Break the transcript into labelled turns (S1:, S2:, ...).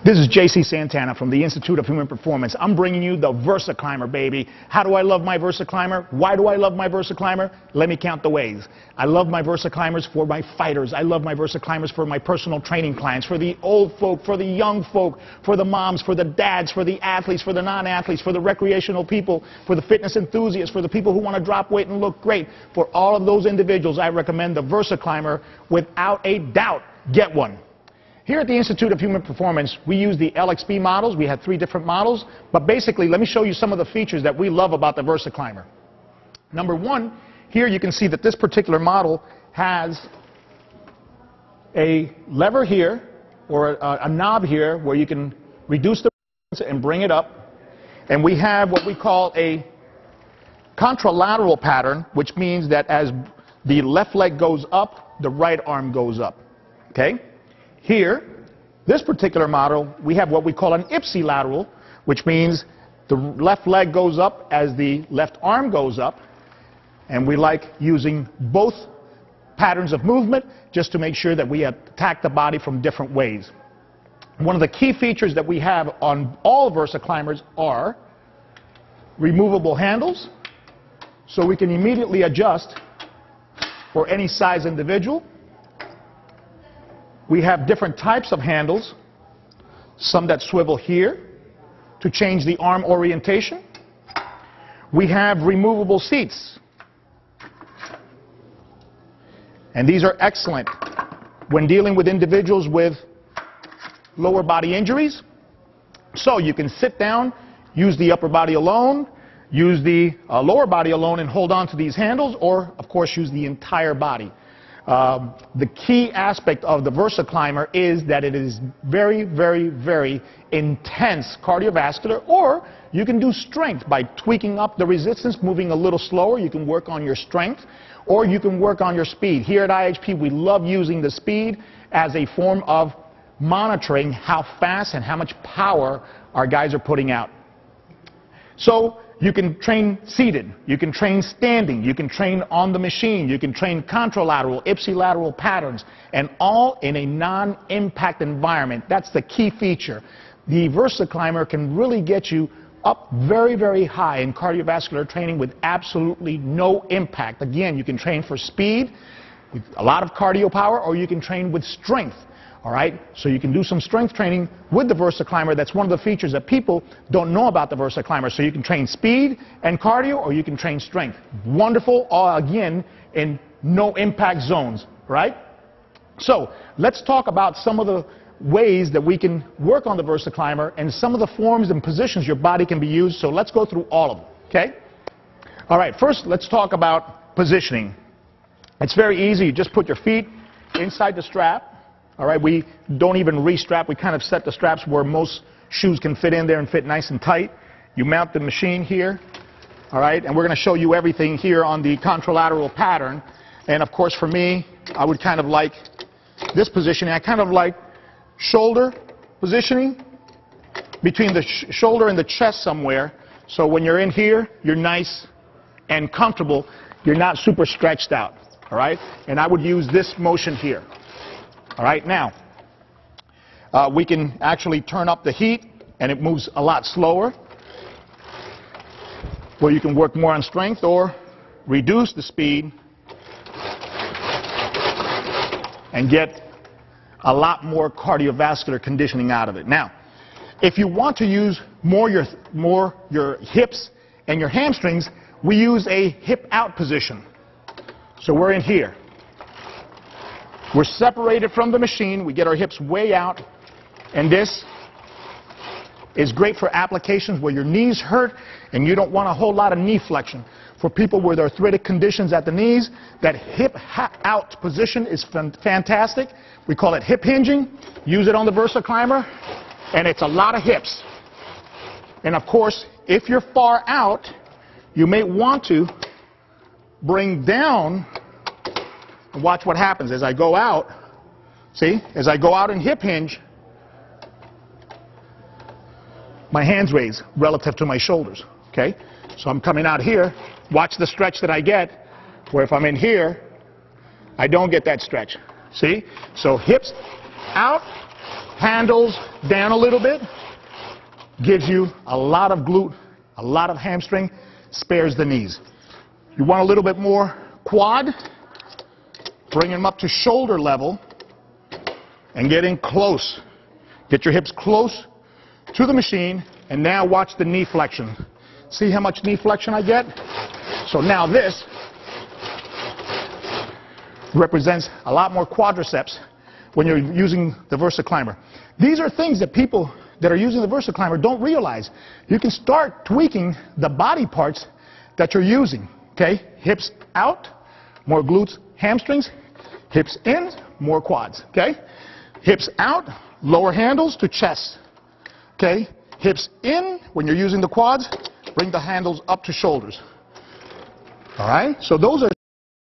S1: This is JC Santana from the Institute of Human Performance. I'm bringing you the Versaclimber, baby. How do I love my Versaclimber? Why do I love my Versaclimber? Let me count the ways. I love my Versaclimbers for my fighters. I love my Versaclimbers for my personal training clients, for the old folk, for the young folk, for the moms, for the dads, for the athletes, for the non-athletes, for the recreational people, for the fitness enthusiasts, for the people who want to drop weight and look great. For all of those individuals, I recommend the Versaclimber without a doubt. Get one. Here at the Institute of Human Performance, we use the LXP models. We have 3 different models. But basically, let me show you some of the features that we love about the Versaclimber. Number 1, here you can see that this particular model has a lever here, or a knob here, where you can reduce the and bring it up. And we have what we call a contralateral pattern, which means that as the left leg goes up, the right arm goes up. Okay? Here, this particular model, we have what we call an ipsilateral, which means the left leg goes up as the left arm goes up. And we like using both patterns of movement just to make sure that we attack the body from different ways. One of the key features that we have on all Versaclimbers are removable handles, so we can immediately adjust for any size individual. We have different types of handles, some that swivel here to change the arm orientation. We have removable seats, and these are excellent when dealing with individuals with lower body injuries. So you can sit down, use the upper body alone, use the lower body alone and hold on to these handles, or of course use the entire body. The key aspect of the Versaclimber is that it is very, very, very intense cardiovascular, or you can do strength by tweaking up the resistance, moving a little slower. You can work on your strength, or you can work on your speed. Here at IHP, we love using the speed as a form of monitoring how fast and how much power our guys are putting out. So you can train seated, you can train standing, you can train on the machine, you can train contralateral, ipsilateral patterns, and all in a non-impact environment. That's the key feature. The Versaclimber can really get you up very, very high in cardiovascular training with absolutely no impact. Again, you can train for speed with a lot of cardio power, or you can train with strength. All right, so you can do some strength training with the Versaclimber. That's one of the features that people don't know about the Versaclimber. So you can train speed and cardio, or you can train strength. Wonderful, again, in no impact zones, right? So let's talk about some of the ways that we can work on the Versaclimber and some of the forms and positions your body can be used. So let's go through all of them, okay? All right, first let's talk about positioning. It's very easy. You just put your feet inside the strap. All right, we don't even re-strap. We kind of set the straps where most shoes can fit in there and fit nice and tight. You mount the machine here, all right, and we're going to show you everything here on the contralateral pattern. And of course, for me, I would kind of like this positioning. I kind of like shoulder positioning between the shoulder and the chest somewhere. So when you're in here, you're nice and comfortable. You're not super stretched out, all right? And I would use this motion here. All right, now, we can actually turn up the heat, and it moves a lot slower, where you can work more on strength or reduce the speed and get a lot more cardiovascular conditioning out of it. Now, if you want to use more your hips and your hamstrings, we use a hip-out position. So we're in here. We're separated from the machine. We get our hips way out. And this is great for applications where your knees hurt and you don't want a whole lot of knee flexion. For people with arthritic conditions at the knees, that hip-out position is fantastic. We call it hip hinging. Use it on the Versaclimber, and it's a lot of hips. And of course, if you're far out, you may want to bring down. Watch what happens as I go out. See, as I go out and hip hinge, my hands raise relative to my shoulders, okay? So I'm coming out here. Watch the stretch that I get, where if I'm in here, I don't get that stretch. See? So hips out, Handles down a little bit. Gives you a lot of glute, a lot of hamstring, spares the knees. You want a little bit more quad, bring them up to shoulder level and get in close. Get your hips close to the machine, and now watch the knee flexion. See how much knee flexion I get? So now this represents a lot more quadriceps when you're using the Versaclimber. These are things that people that are using the Versaclimber don't realize. You can start tweaking the body parts that you're using. Okay? Hips out, more glutes, hamstrings. Hips in, more quads. Okay? Hips out, lower handles to chest. Okay? Hips in, when you're using the quads, bring the handles up to shoulders. All right? So those are